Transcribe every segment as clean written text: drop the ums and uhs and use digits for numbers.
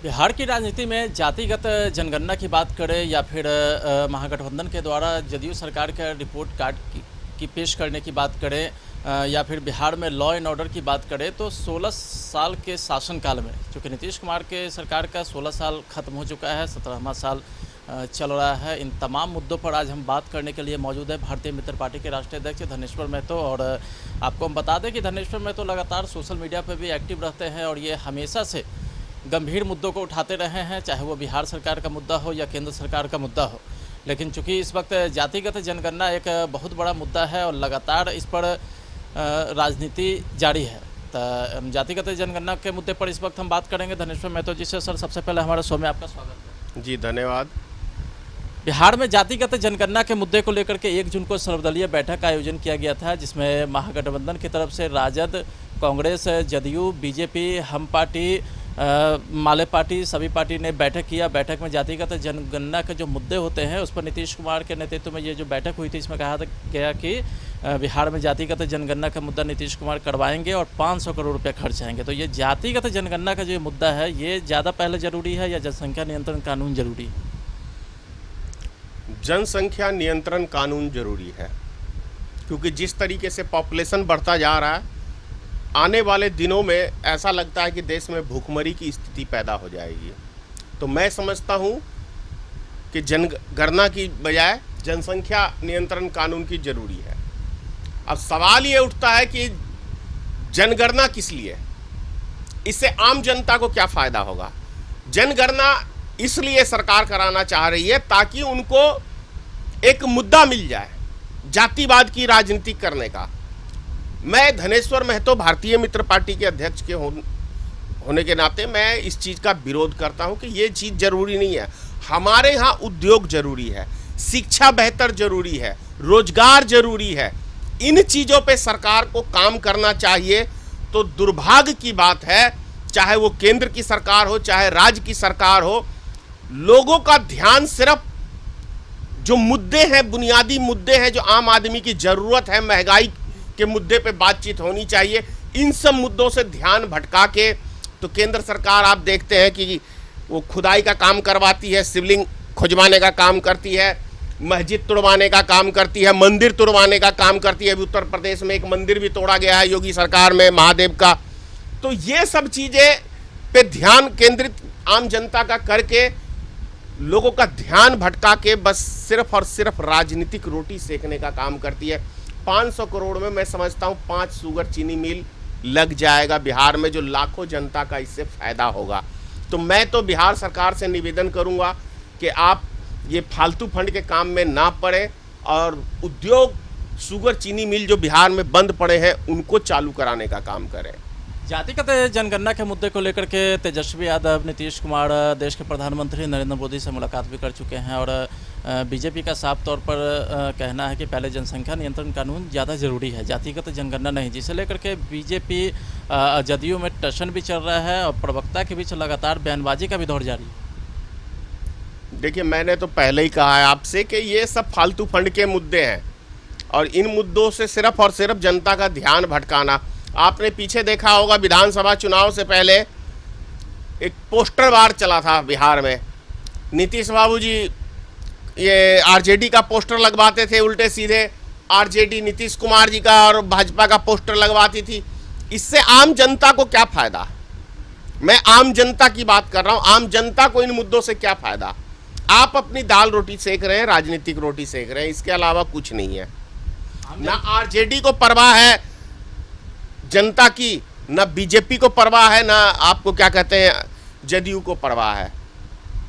बिहार की राजनीति में जातिगत जनगणना की बात करें या फिर महागठबंधन के द्वारा जदयू सरकार का रिपोर्ट कार्ड की पेश करने की बात करें या फिर बिहार में लॉ एंड ऑर्डर की बात करें तो 16 साल के शासनकाल में, चूँकि नीतीश कुमार के सरकार का 16 साल खत्म हो चुका है, 17वां साल चल रहा है। इन तमाम मुद्दों पर आज हम बात करने के लिए मौजूद है भारतीय मित्र पार्टी के राष्ट्रीय अध्यक्ष धनेश्वर महतो। और आपको हम बता दें कि धनेश्वर महतो लगातार सोशल मीडिया पर भी एक्टिव रहते हैं और ये हमेशा से गंभीर मुद्दों को उठाते रहे हैं, चाहे वो बिहार सरकार का मुद्दा हो या केंद्र सरकार का मुद्दा हो। लेकिन चूंकि इस वक्त जातिगत जनगणना एक बहुत बड़ा मुद्दा है और लगातार इस पर राजनीति जारी है, तो जातिगत जनगणना के मुद्दे पर इस वक्त हम बात करेंगे धनेश्वर महतो जी से। सर, सबसे पहले हमारे शो में आपका स्वागत है। जी धन्यवाद। बिहार में जातिगत जनगणना के मुद्दे को लेकर के 1 जून को सर्वदलीय बैठक का आयोजन किया गया था, जिसमें महागठबंधन की तरफ से राजद, कांग्रेस, जदयू, बीजेपी, हम पार्टी, माले पार्टी, सभी पार्टी ने बैठक किया। बैठक में जातिगत जनगणना के जो मुद्दे होते हैं उस पर नीतीश कुमार के नेतृत्व में ये जो बैठक हुई थी, इसमें कहा गया कि बिहार में जातिगत जनगणना का मुद्दा नीतीश कुमार करवाएंगे और 500 करोड़ रुपये खर्च आएंगे। तो ये जातिगत जनगणना का जो मुद्दा है, ये ज़्यादा पहले ज़रूरी है या जनसंख्या नियंत्रण कानून जरूरी है? जनसंख्या नियंत्रण कानून जरूरी है, क्योंकि जिस तरीके से पॉपुलेशन बढ़ता जा रहा है, आने वाले दिनों में ऐसा लगता है कि देश में भूखमरी की स्थिति पैदा हो जाएगी। तो मैं समझता हूं कि जनगणना की बजाय जनसंख्या नियंत्रण कानून की जरूरी है। अब सवाल ये उठता है कि जनगणना किस लिए, इससे आम जनता को क्या फायदा होगा? जनगणना इसलिए सरकार कराना चाह रही है ताकि उनको एक मुद्दा मिल जाए जातिवाद की राजनीति करने का। मैं धनेश्वर महतो भारतीय मित्र पार्टी के अध्यक्ष के होने के नाते मैं इस चीज़ का विरोध करता हूं कि ये चीज़ जरूरी नहीं है। हमारे यहाँ उद्योग जरूरी है, शिक्षा बेहतर जरूरी है, रोजगार जरूरी है। इन चीज़ों पे सरकार को काम करना चाहिए। तो दुर्भाग्य की बात है, चाहे वो केंद्र की सरकार हो चाहे राज्य की सरकार हो, लोगों का ध्यान सिर्फ जो मुद्दे हैं, बुनियादी मुद्दे हैं, जो आम आदमी की जरूरत है, महंगाई के मुद्दे पे बातचीत होनी चाहिए, इन सब मुद्दों से ध्यान भटका के तो केंद्र सरकार आप देखते हैं कि वो खुदाई का काम करवाती है, शिवलिंग खुजवाने का काम करती है, मस्जिद तोड़वाने का काम करती है, मंदिर तोड़वाने का काम करती है। अभी उत्तर प्रदेश में एक मंदिर भी तोड़ा गया है योगी सरकार में, महादेव का। तो ये सब चीज़ें पे ध्यान केंद्रित आम जनता का करके लोगों का ध्यान भटका के बस सिर्फ और सिर्फ राजनीतिक रोटी सेकने का काम करती है। 500 करोड़ में मैं समझता हूँ 5 शुगर चीनी मिल लग जाएगा बिहार में, जो लाखों जनता का इससे फायदा होगा। तो मैं तो बिहार सरकार से निवेदन करूँगा कि आप ये फालतू फंड के काम में ना पड़े और उद्योग, शुगर चीनी मिल जो बिहार में बंद पड़े हैं उनको चालू कराने का काम करें। जातिगत जनगणना के मुद्दे को लेकर के तेजस्वी यादव, नीतीश कुमार देश के प्रधानमंत्री नरेंद्र मोदी से मुलाकात भी कर चुके हैं और बीजेपी का साफ तौर पर कहना है कि पहले जनसंख्या नियंत्रण कानून ज़्यादा ज़रूरी है, जातिगत जनगणना नहीं, जिसे लेकर के बीजेपी जदयू में टशन भी चल रहा है और प्रवक्ता के बीच लगातार बयानबाजी का भी दौर जारी है। देखिए, मैंने तो पहले ही कहा है आपसे कि ये सब फालतू फंड के मुद्दे हैं और इन मुद्दों से सिर्फ और सिर्फ जनता का ध्यान भटकाना। आपने पीछे देखा होगा, विधानसभा चुनाव से पहले एक पोस्टर वार चला था बिहार में। नीतीश बाबूजी ये आरजेडी का पोस्टर लगवाते थे, उल्टे सीधे आरजेडी नीतीश कुमार जी का और भाजपा का पोस्टर लगवाती थी। इससे आम जनता को क्या फायदा? मैं आम जनता की बात कर रहा हूँ। आम जनता को इन मुद्दों से क्या फायदा? आप अपनी दाल रोटी सेक रहे हैं, राजनीतिक रोटी सेक रहे हैं, इसके अलावा कुछ नहीं है। ना आरजेडी को परवाह है जनता की, ना बीजेपी को परवाह है, ना आपको क्या कहते हैं जदयू को परवाह है।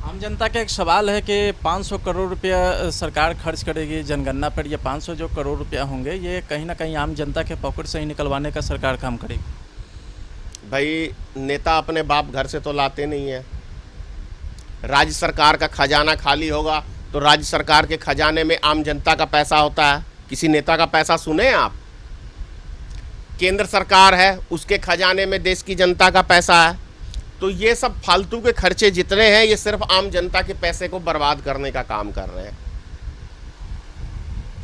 आम जनता का एक सवाल है कि 500 करोड़ रुपया सरकार खर्च करेगी जनगणना पर। ये 500 जो करोड़ रुपया होंगे, ये कहीं ना कहीं आम जनता के पॉकेट से ही निकलवाने का सरकार काम करेगी। भाई, नेता अपने बाप घर से तो लाते नहीं है। राज्य सरकार का खजाना खाली होगा तो राज्य सरकार के खजाने में आम जनता का पैसा होता है, किसी नेता का पैसा सुने आप? केंद्र सरकार है, उसके खजाने में देश की जनता का पैसा है। तो ये सब फालतू के खर्चे जितने हैं, ये सिर्फ आम जनता के पैसे को बर्बाद करने का काम कर रहे हैं।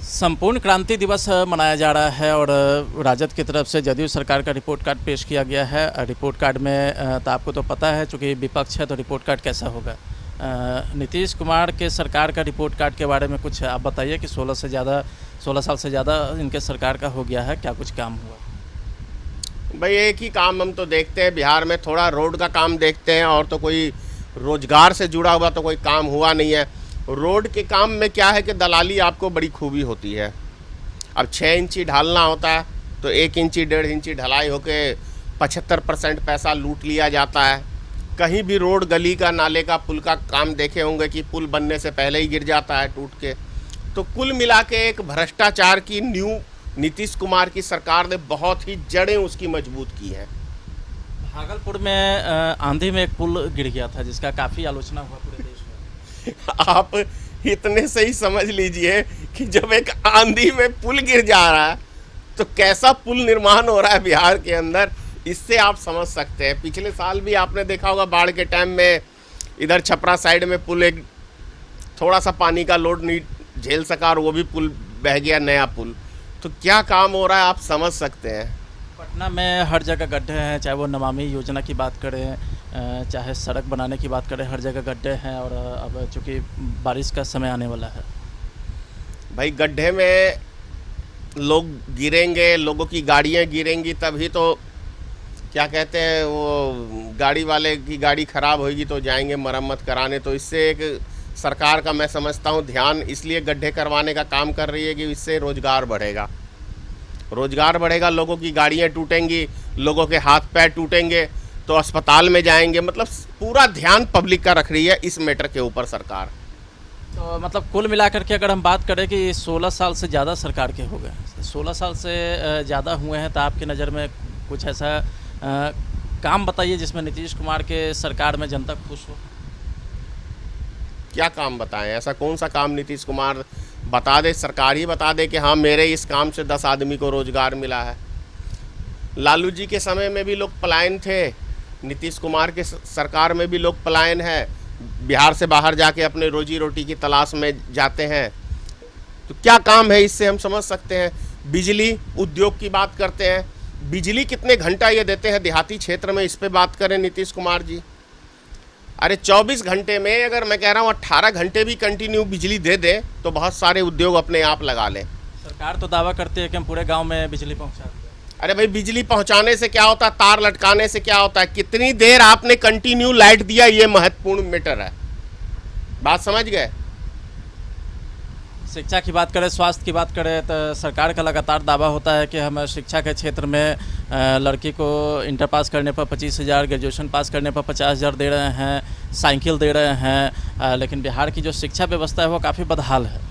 संपूर्ण क्रांति दिवस मनाया जा रहा है और राजद की तरफ से जदयू सरकार का रिपोर्ट कार्ड पेश किया गया है। रिपोर्ट कार्ड में तो आपको तो पता है, चूँकि विपक्ष है तो रिपोर्ट कार्ड कैसा होगा। नीतीश कुमार के सरकार का रिपोर्ट कार्ड के बारे में कुछ आप बताइए कि 16 साल से ज़्यादा इनके सरकार का हो गया है, क्या कुछ काम हुआ? भाई एक ही काम हम तो देखते हैं बिहार में, थोड़ा रोड का काम देखते हैं, और तो कोई रोजगार से जुड़ा हुआ तो कोई काम हुआ नहीं है। रोड के काम में क्या है कि दलाली आपको बड़ी खूबी होती है। अब 6 इंची ढालना होता है तो 1 इंची 1.5 इंची ढलाई होके 75% पैसा लूट लिया जाता है। कहीं भी रोड, गली का, नाले का, पुल का काम देखे होंगे कि पुल बनने से पहले ही गिर जाता है टूट के। तो कुल मिला के एक भ्रष्टाचार की न्यू नीतीश कुमार की सरकार ने बहुत ही जड़ें उसकी मजबूत की हैं। भागलपुर में आंधी में एक पुल गिर गया था जिसका काफ़ी आलोचना हुआ पूरे देश में। आप इतने से ही समझ लीजिए कि जब एक आंधी में पुल गिर जा रहा है तो कैसा पुल निर्माण हो रहा है बिहार के अंदर, इससे आप समझ सकते हैं। पिछले साल भी आपने देखा होगा बाढ़ के टाइम में इधर छपरा साइड में पुल एक थोड़ा सा पानी का लोड नहीं झेल सका और वो भी पुल बह गया, नया पुल। तो क्या काम हो रहा है आप समझ सकते हैं। पटना में हर जगह गड्ढे हैं, चाहे वो नमामि योजना की बात करें, चाहे सड़क बनाने की बात करें, हर जगह गड्ढे हैं। और अब चूँकि बारिश का समय आने वाला है, भाई गड्ढे में लोग गिरेंगे, लोगों की गाड़ियाँ गिरेंगी, तभी तो क्या कहते हैं वो गाड़ी वाले की गाड़ी ख़राब होगी तो जाएंगे मरम्मत कराने। तो इससे एक सरकार का मैं समझता हूँ ध्यान इसलिए गड्ढे करवाने का काम कर रही है कि इससे रोज़गार बढ़ेगा। रोज़गार बढ़ेगा, लोगों की गाड़ियाँ टूटेंगी, लोगों के हाथ पैर टूटेंगे तो अस्पताल में जाएंगे। मतलब पूरा ध्यान पब्लिक का रख रही है इस मैटर के ऊपर सरकार। तो मतलब कुल मिलाकर के अगर हम बात करें कि 16 साल से ज़्यादा सरकार के हो गए, 16 साल से ज़्यादा हुए हैं, तो आपकी नज़र में कुछ ऐसा काम बताइए जिसमें नीतीश कुमार के सरकार में जनता खुश हो। क्या काम बताएं? ऐसा कौन सा काम नीतीश कुमार बता दे, सरकार ही बता दे कि हाँ मेरे इस काम से 10 आदमी को रोज़गार मिला है। लालू जी के समय में भी लोग पलायन थे, नीतीश कुमार के सरकार में भी लोग पलायन है, बिहार से बाहर जाके अपने रोजी रोटी की तलाश में जाते हैं। तो क्या काम है इससे हम समझ सकते हैं। बिजली उद्योग की बात करते हैं, बिजली कितने घंटा ये देते हैं देहाती क्षेत्र में, इस पे बात करें नीतीश कुमार जी। अरे 24 घंटे में अगर मैं कह रहा हूँ 18 घंटे भी कंटिन्यू बिजली दे दे तो बहुत सारे उद्योग अपने आप लगा लें। सरकार तो दावा करती है कि हम पूरे गांव में बिजली पहुंचा दें। अरे भाई बिजली पहुंचाने से क्या होता है, तार लटकाने से क्या होता है, कितनी देर आपने कंटिन्यू लाइट दिया, ये महत्वपूर्ण मैटर है। बात समझ गए। शिक्षा की बात करें, स्वास्थ्य की बात करें, तो सरकार का लगातार दावा होता है कि हम शिक्षा के क्षेत्र में लड़की को इंटर पास करने पर 25,000, ग्रेजुएशन पास करने पर 50,000 दे रहे हैं, साइकिल दे रहे हैं। लेकिन बिहार की जो शिक्षा व्यवस्था है वो काफ़ी बदहाल है।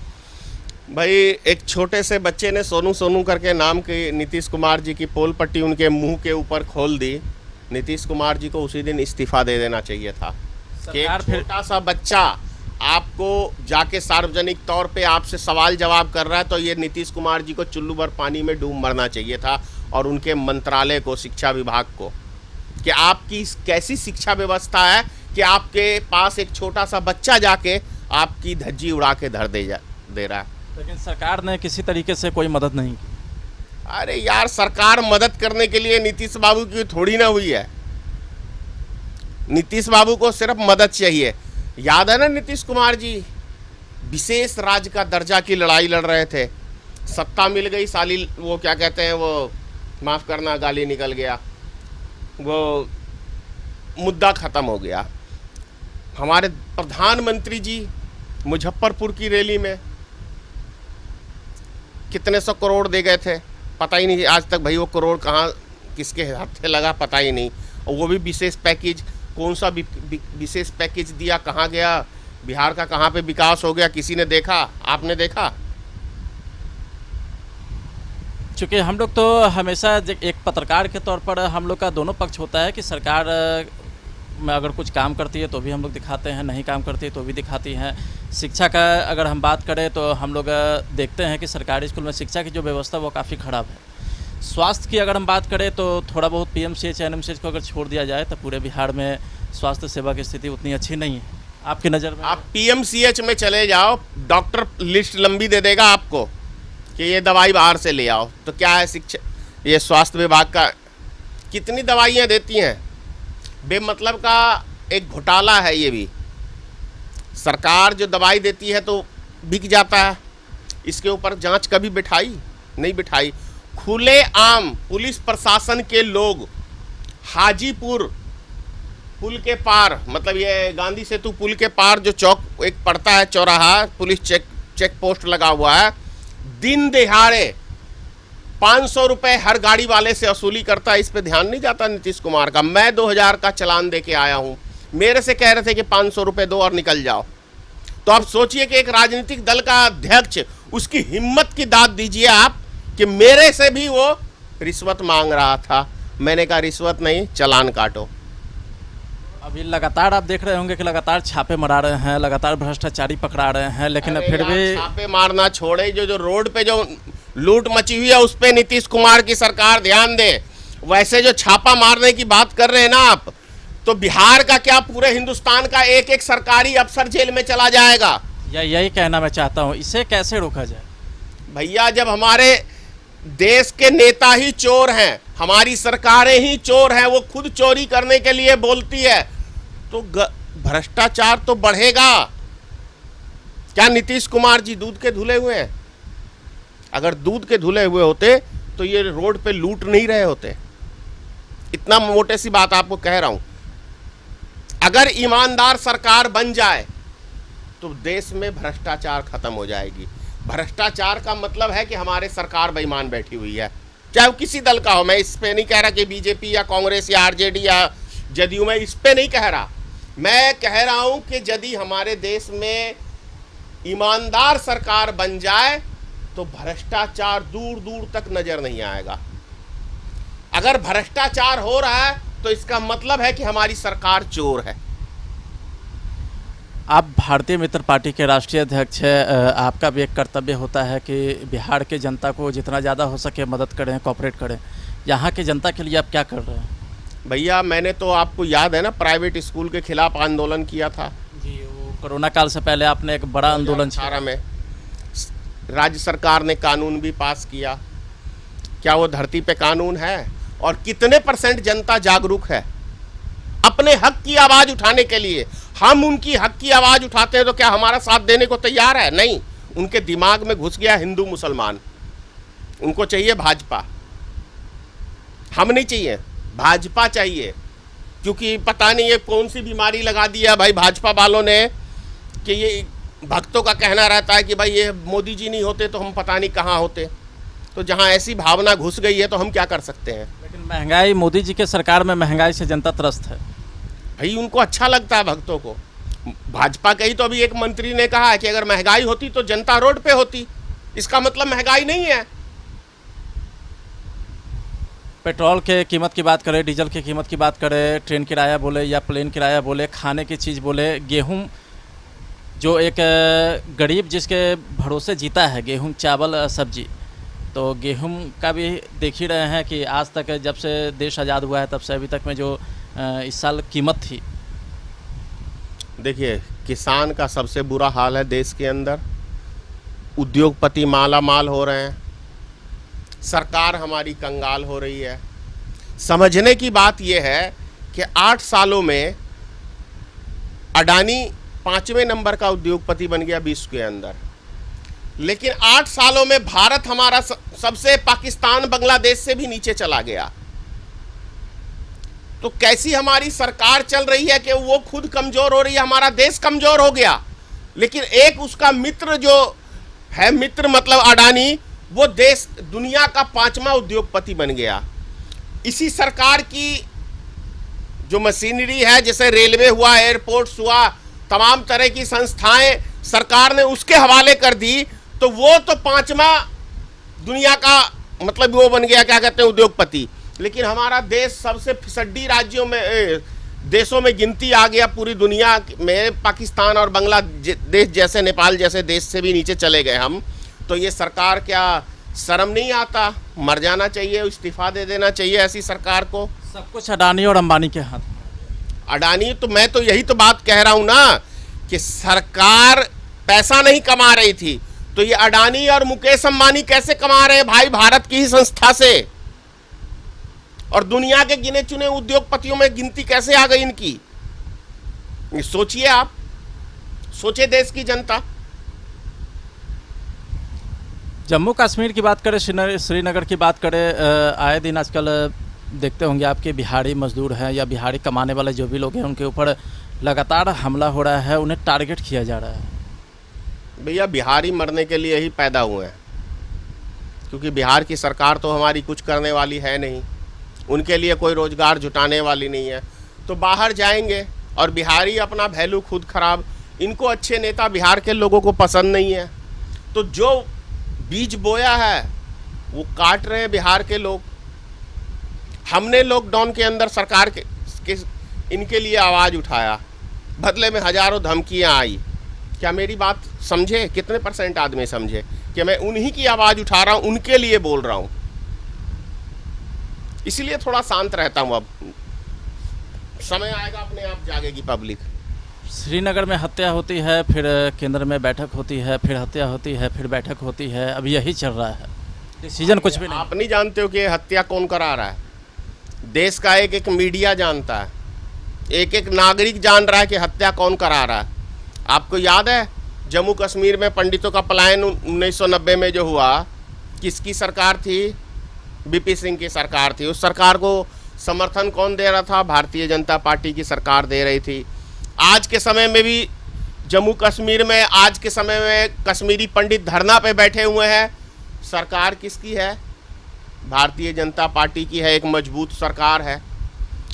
भाई एक छोटे से बच्चे ने सोनू सोनू करके नाम की नीतीश कुमार जी की पोल पट्टी उनके मुंह के ऊपर खोल दी। नीतीश कुमार जी को उसी दिन इस्तीफा दे देना चाहिए था। कि एक छोटा सा बच्चा आपको जाके सार्वजनिक तौर पे आपसे सवाल जवाब कर रहा है तो ये नीतीश कुमार जी को चुल्लू भर पानी में डूब मरना चाहिए था, और उनके मंत्रालय को, शिक्षा विभाग को, कि आपकी कैसी शिक्षा व्यवस्था है कि आपके पास एक छोटा सा बच्चा जाके आपकी धज्जी उड़ा के धर दे रहा है। लेकिन सरकार ने किसी तरीके से कोई मदद नहीं की। अरे यार सरकार मदद करने के लिए नीतीश बाबू की थोड़ी ना हुई है। नीतीश बाबू को सिर्फ मदद चाहिए। याद है ना नीतीश कुमार जी विशेष राज्य का दर्जा की लड़ाई लड़ रहे थे, सत्ता मिल गई, साली वो क्या कहते हैं वो, माफ़ करना गाली निकल गया, वो मुद्दा ख़त्म हो गया। हमारे प्रधानमंत्री जी मुजफ्फरपुर की रैली में कितने सौ करोड़ दे गए थे, पता ही नहीं आज तक भाई वो करोड़ कहाँ किसके हाथे लगा पता ही नहीं। और वो भी विशेष पैकेज, कौन सा विशेष पैकेज दिया, कहाँ गया, बिहार का कहाँ पे विकास हो गया, किसी ने देखा? आपने देखा? चूँकि हम लोग तो हमेशा एक पत्रकार के तौर पर हम लोग का दोनों पक्ष होता है कि सरकार में अगर कुछ काम करती है तो भी हम लोग दिखाते हैं, नहीं काम करती है तो भी दिखाती हैं। शिक्षा का अगर हम बात करें तो हम लोग देखते हैं कि सरकारी स्कूल में शिक्षा की जो व्यवस्था वो काफ़ी ख़राब है। स्वास्थ्य की अगर हम बात करें तो थोड़ा बहुत पीएमसीएच एनएमसीएच को अगर छोड़ दिया जाए तो पूरे बिहार में स्वास्थ्य सेवा की स्थिति उतनी अच्छी नहीं है। आपकी नज़र में? आप पीएमसीएच में चले जाओ, डॉक्टर लिस्ट लंबी दे देगा आपको कि ये दवाई बाहर से ले आओ। तो क्या है, शिक्षा ये स्वास्थ्य विभाग का कितनी दवाइयाँ देती हैं, बेमतलब का एक घोटाला है ये भी। सरकार जो दवाई देती है तो बिक जाता है, इसके ऊपर जांच कभी बिठाई नहीं बिठाई। खुले आम पुलिस प्रशासन के लोग हाजीपुर पुल के पार, मतलब ये गांधी सेतु पुल के पार जो चौक एक पड़ता है चौराहा, पुलिस चेक पोस्ट लगा हुआ है, दिन दिहाड़े 500 रुपए हर गाड़ी वाले से वसूली करता है। इस पे ध्यान नहीं जाता नीतीश कुमार का। मैं 2000 का चालान दे के आया हूं, मेरे से कह रहे थे कि 500 रुपए दो और निकल जाओ। तो आप सोचिए कि एक राजनीतिक दल का अध्यक्ष, उसकी हिम्मत की दाद दीजिए आप कि मेरे से भी वो रिश्वत मांग रहा था। मैंने कहा रिश्वत नहीं, चालान काटो। अभी लगातार आप देख रहे होंगे कि लगातार छापे मरा रहे हैं, लगातार भ्रष्टाचारी पकड़ा रहे हैं, लेकिन फिर भी छापे मारना छोड़े, जो रोड पे जो लूट मची हुई है उस पे नीतीश कुमार की सरकार ध्यान दे। वैसे जो छापा मारने की बात कर रहे हैं ना आप, तो बिहार का क्या पूरे हिंदुस्तान का एक एक सरकारी अफसर जेल में चला जाएगा। यही कहना मैं चाहता हूँ, इसे कैसे रोका जाए? भैया, जब हमारे देश के नेता ही चोर हैं, हमारी सरकारें ही चोर हैं, वो खुद चोरी करने के लिए बोलती है, तो भ्रष्टाचार तो बढ़ेगा। क्या नीतीश कुमार जी दूध के धुले हुए हैं? अगर दूध के धुले हुए होते तो ये रोड पे लूट नहीं रहे होते। इतना मोटे सी बात आपको कह रहा हूं। अगर ईमानदार सरकार बन जाए तो देश में भ्रष्टाचार खत्म हो जाएगी। भ्रष्टाचार का मतलब है कि हमारे सरकार बेईमान बैठी हुई है, चाहे वो किसी दल का हो। मैं इस पे नहीं कह रहा कि बीजेपी या कांग्रेस या आरजेडी या जदयू, मैं इस पे नहीं कह रहा। मैं कह रहा हूं कि यदि हमारे देश में ईमानदार सरकार बन जाए तो भ्रष्टाचार दूर दूर तक नजर नहीं आएगा। अगर भ्रष्टाचार हो रहा है तो इसका मतलब है कि हमारी सरकार चोर है। आप भारतीय मित्र पार्टी के राष्ट्रीय अध्यक्ष हैं, आपका भी एक कर्तव्य होता है कि बिहार के जनता को जितना ज़्यादा हो सके मदद करें, कोऑपरेट करें। यहाँ की जनता के लिए आप क्या कर रहे हैं? भैया, मैंने तो, आपको याद है ना, प्राइवेट स्कूल के खिलाफ आंदोलन किया था जी। वो कोरोना काल से पहले आपने एक बड़ा आंदोलन 2018 में राज्य सरकार ने कानून भी पास किया। क्या वो धरती पे कानून है? और कितने % जनता जागरूक है अपने हक की आवाज उठाने के लिए? हम उनकी हक की आवाज उठाते हैं तो क्या हमारा साथ देने को तैयार है? नहीं। उनके दिमाग में घुस गया हिंदू मुसलमान, उनको चाहिए भाजपा। हम नहीं चाहिए, भाजपा चाहिए। क्योंकि पता नहीं ये कौन सी बीमारी लगा दी है भाई भाजपा वालों ने, कि ये भक्तों का कहना रहता है कि भाई ये मोदी जी नहीं होते तो हम पता नहीं कहाँ होते। तो जहाँ ऐसी भावना घुस गई है तो हम क्या कर सकते हैं? लेकिन महंगाई, मोदी जी के सरकार में महंगाई से जनता त्रस्त है भाई। उनको अच्छा लगता है भक्तों को। भाजपा के ही तो अभी एक मंत्री ने कहा है कि अगर महंगाई होती तो जनता रोड पे होती। इसका मतलब महंगाई नहीं है। पेट्रोल के कीमत की बात करें, डीजल की कीमत की बात करें, ट्रेन किराया बोले या प्लेन किराया बोले, खाने की चीज़ बोले, गेहूं जो एक गरीब जिसके भरोसे जीता है, गेहूं चावल सब्जी, तो गेहूं का भी देख ही रहे हैं कि आज तक जब से देश आज़ाद हुआ है तब से अभी तक में जो इस साल कीमत थी। देखिए, किसान का सबसे बुरा हाल है देश के अंदर। उद्योगपति माला माल हो रहे हैं, सरकार हमारी कंगाल हो रही है। समझने की बात यह है कि 8 सालों में अडानी 5वें नंबर का उद्योगपति बन गया विश्व के अंदर, लेकिन 8 सालों में भारत हमारा सबसे पाकिस्तान बांग्लादेश से भी नीचे चला गया। तो कैसी हमारी सरकार चल रही है कि वो खुद कमजोर हो रही है, हमारा देश कमजोर हो गया। लेकिन एक उसका मित्र जो है, मित्र मतलब अडानी, वो देश दुनिया का 5वां उद्योगपति बन गया। इसी सरकार की जो मशीनरी है, जैसे रेलवे हुआ, एयरपोर्ट्स हुआ, तमाम तरह की संस्थाएं सरकार ने उसके हवाले कर दी, तो वो तो 5वां दुनिया का मतलब वो बन गया, क्या कहते हैं, उद्योगपति। लेकिन हमारा देश सबसे फिसड्डी राज्यों में, देशों में गिनती आ गया पूरी दुनिया में। पाकिस्तान और बांग्लादेश जैसे, नेपाल जैसे देश से भी नीचे चले गए हम। तो ये सरकार, क्या शर्म नहीं आता? मर जाना चाहिए, इस्तीफा दे देना चाहिए ऐसी सरकार को। सब कुछ अडानी और अंबानी के हाथ में। अडानी, तो मैं तो यही तो बात कह रहा हूं ना कि सरकार पैसा नहीं कमा रही थी तो ये अडानी और मुकेश अंबानी कैसे कमा रहे हैं भाई, भारत की ही संस्था से, और दुनिया के गिने चुने उद्योगपतियों में गिनती कैसे आ गई इनकी। सोचिए आप, सोचे देश की जनता। जम्मू कश्मीर की बात करें, श्रीनगर की बात करें, आए दिन आजकल देखते होंगे आपके बिहारी मजदूर हैं या बिहारी कमाने वाले जो भी लोग हैं, उनके ऊपर लगातार हमला हो रहा है, उन्हें टारगेट किया जा रहा है। भैया बिहारी मरने के लिए ही पैदा हुए हैं, क्योंकि बिहार की सरकार तो हमारी कुछ करने वाली है नहीं, उनके लिए कोई रोजगार जुटाने वाली नहीं है, तो बाहर जाएंगे और बिहारी अपना वैल्यू खुद खराब। इनको अच्छे नेता बिहार के लोगों को पसंद नहीं है, तो जो बीज बोया है वो काट रहे हैं बिहार के लोग। हमने लॉकडाउन के अंदर सरकार के इनके लिए आवाज़ उठाया, बदले में हजारों धमकियां आई। क्या मेरी बात समझे? कितने % आदमी समझे कि मैं उन्हीं की आवाज़ उठा रहा हूं, उनके लिए बोल रहा हूं। इसलिए थोड़ा शांत रहता हूं। अब समय आएगा, अपने आप जागेगी पब्लिक। श्रीनगर में हत्या होती है, फिर केंद्र में बैठक होती है, फिर हत्या होती है, फिर बैठक होती है, अब यही चल रहा है, डिसीजन कुछ भी नहीं। आप नहीं जानते हो कि ये हत्या कौन करा रहा है? देश का एक एक मीडिया जानता है, एक एक नागरिक जान रहा है कि हत्या कौन करा रहा है। आपको याद है जम्मू कश्मीर में पंडितों का पलायन 1990 में जो हुआ, किसकी सरकार थी? बीपी सिंह की सरकार थी। उस सरकार को समर्थन कौन दे रहा था? भारतीय जनता पार्टी की सरकार दे रही थी। आज के समय में भी जम्मू कश्मीर में, आज के समय में कश्मीरी पंडित धरना पे बैठे हुए हैं। सरकार किसकी है? भारतीय जनता पार्टी की है। एक मजबूत सरकार है,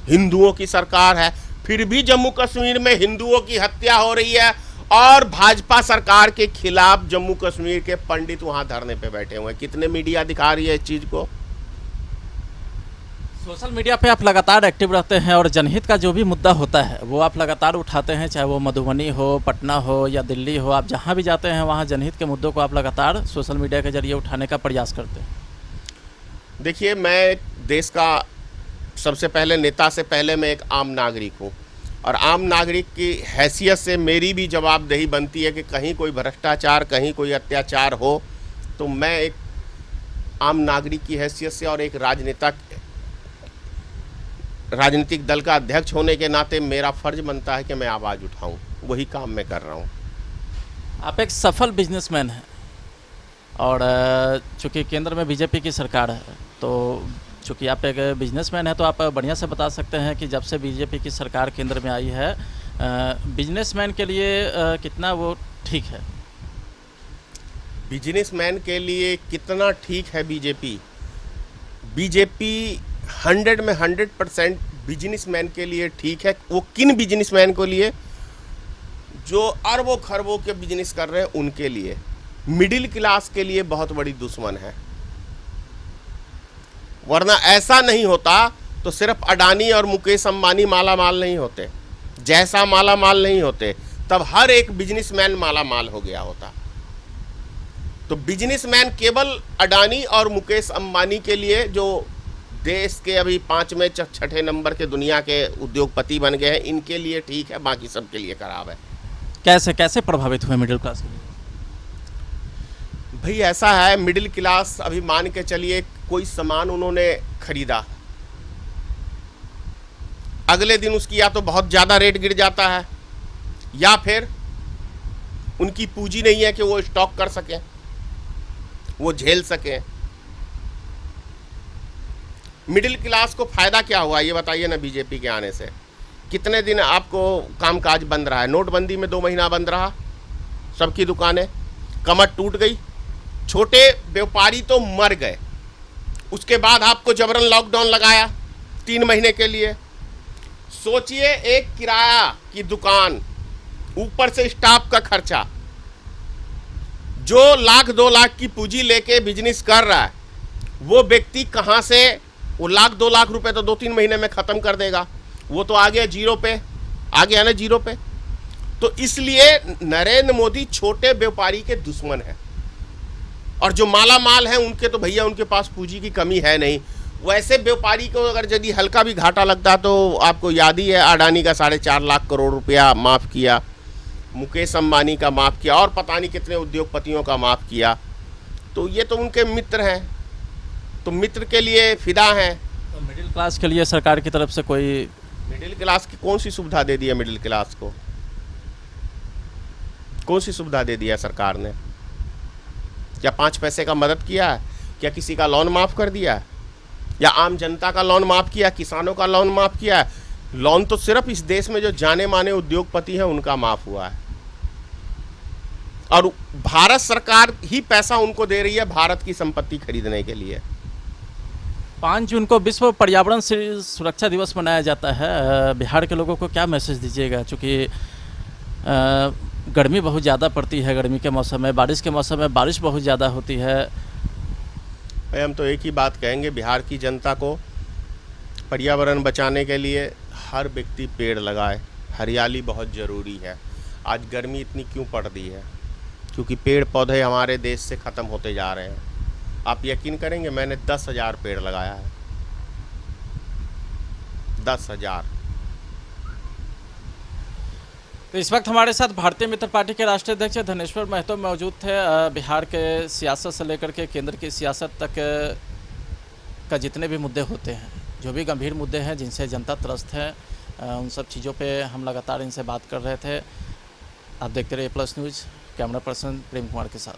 हिंदुओं की सरकार है। फिर भी जम्मू कश्मीर में हिंदुओं की हत्या हो रही है और भाजपा सरकार के खिलाफ जम्मू कश्मीर के पंडित वहां धरने पे बैठे हुए हैं। कितने मीडिया दिखा रही है इस चीज को? सोशल मीडिया पे आप लगातार एक्टिव रहते हैं और जनहित का जो भी मुद्दा होता है वो आप लगातार उठाते हैं, चाहे वो मधुबनी हो, पटना हो या दिल्ली हो, आप जहां भी जाते हैं वहां जनहित के मुद्दों को आप लगातार सोशल मीडिया के जरिए उठाने का प्रयास करते हैं। देखिए, मैं देश का सबसे पहले नेता से पहले मैं एक आम नागरिक हूँ, और आम नागरिक की हैसियत से मेरी भी जवाबदेही बनती है कि कहीं कोई भ्रष्टाचार, कहीं कोई अत्याचार हो तो मैं एक आम नागरिक की हैसियत से और एक राजनीतिक दल का अध्यक्ष होने के नाते मेरा फर्ज बनता है कि मैं आवाज़ उठाऊं। वही काम मैं कर रहा हूं। आप एक सफल बिजनेसमैन हैं और चूँकि केंद्र में बीजेपी की सरकार है, तो चूँकि आप एक बिजनेसमैन हैं तो आप बढ़िया से बता सकते हैं कि जब से बीजेपी की सरकार केंद्र में आई है, बिजनेसमैन के लिए कितना वो ठीक है? बिजनेसमैन के लिए कितना ठीक है बीजेपी? बीजेपी 100 में 100% बिजनेसमैन के लिए ठीक है। वो किन बिजनेसमैन को लिए? जो अरबों खरबों के बिजनेस कर रहे हैं उनके लिए। मिडिल क्लास के लिए बहुत बड़ी दुश्मन है। वरना ऐसा नहीं होता तो सिर्फ अडानी और मुकेश अंबानी माला माल नहीं होते, जैसा माला माल नहीं होते, तब हर एक बिजनेसमैन माला माल हो गया होता। तो बिजनेसमैन केवल अडानी और मुकेश अंबानी के लिए, जो देश के अभी 5 में 6ठे नंबर के दुनिया के उद्योगपति बन गए हैं, इनके लिए ठीक है, बाकी सबके लिए खराब है। कैसे प्रभावित हुए मिडिल क्लास के लिए? भाई ऐसा है, मिडिल क्लास अभी मान के चलिए कोई सामान उन्होंने खरीदा, अगले दिन उसकी या तो बहुत ज़्यादा रेट गिर जाता है या फिर उनकी पूंजी नहीं है कि वो स्टॉक कर सकें, वो झेल सकें। मिडिल क्लास को फ़ायदा क्या हुआ ये बताइए ना बीजेपी के आने से? कितने दिन आपको कामकाज बंद रहा है? नोटबंदी में 2 महीना बंद रहा, सबकी दुकानें, कमर टूट गई, छोटे व्यापारी तो मर गए। उसके बाद आपको जबरन लॉकडाउन लगाया 3 महीने के लिए। सोचिए, एक किराया की दुकान, ऊपर से स्टाफ का खर्चा, जो 1-2 लाख की पूंजी लेके बिजनेस कर रहा है, वो व्यक्ति कहाँ से वो 1-2 लाख रुपए तो 2-3 महीने में ख़त्म कर देगा। वो तो आ गया जीरो पे, आ गया ना जीरो पे। तो इसलिए नरेंद्र मोदी छोटे व्यापारी के दुश्मन है, और जो माला माल है उनके तो भैया उनके पास पूंजी की कमी है नहीं। वैसे व्यापारी को अगर यदि हल्का भी घाटा लगता तो आपको याद ही है, अडानी का 4.5 लाख करोड़ रुपया माफ़ किया, मुकेश अंबानी का माफ़ किया और पता नहीं कितने उद्योगपतियों का माफ़ किया। तो ये तो उनके मित्र हैं, तो मित्र के लिए फिदा हैं। तो मिडिल क्लास के लिए सरकार की तरफ से कोई मिडिल क्लास की कौन सी सुविधा दे दी है? मिडिल क्लास को कौन सी सुविधा दे दिया सरकार ने? क्या 5 पैसे का मदद किया है? क्या किसी का लोन माफ़ कर दिया है? या आम जनता का लोन माफ़ किया, किसानों का लोन माफ़ किया है? लोन तो सिर्फ इस देश में जो जाने माने उद्योगपति हैं उनका माफ़ हुआ है, और भारत सरकार ही पैसा उनको दे रही है भारत की संपत्ति खरीदने के लिए। 5 जून को विश्व पर्यावरण सुरक्षा दिवस मनाया जाता है। बिहार के लोगों को क्या मैसेज दीजिएगा? चूँकि गर्मी बहुत ज़्यादा पड़ती है, गर्मी के मौसम में, बारिश के मौसम में बारिश बहुत ज़्यादा होती है। हम तो एक ही बात कहेंगे बिहार की जनता को, पर्यावरण बचाने के लिए हर व्यक्ति पेड़ लगाए। हरियाली बहुत ज़रूरी है। आज गर्मी इतनी क्यों पड़ रही है? क्योंकि पेड़ पौधे हमारे देश से ख़त्म होते जा रहे हैं। आप यकीन करेंगे, मैंने 10,000 पेड़ लगाया है। 10,000। तो इस वक्त हमारे साथ भारतीय मित्र पार्टी के राष्ट्रीय अध्यक्ष धनेश्वर महतो मौजूद थे। बिहार के सियासत से लेकर के केंद्र की सियासत तक का जितने भी मुद्दे होते हैं, जो भी गंभीर मुद्दे हैं जिनसे जनता त्रस्त है, उन सब चीज़ों पे हम लगातार इनसे बात कर रहे थे। आप देखते रहिए plus news. Camera person Prem Kumar के साथ।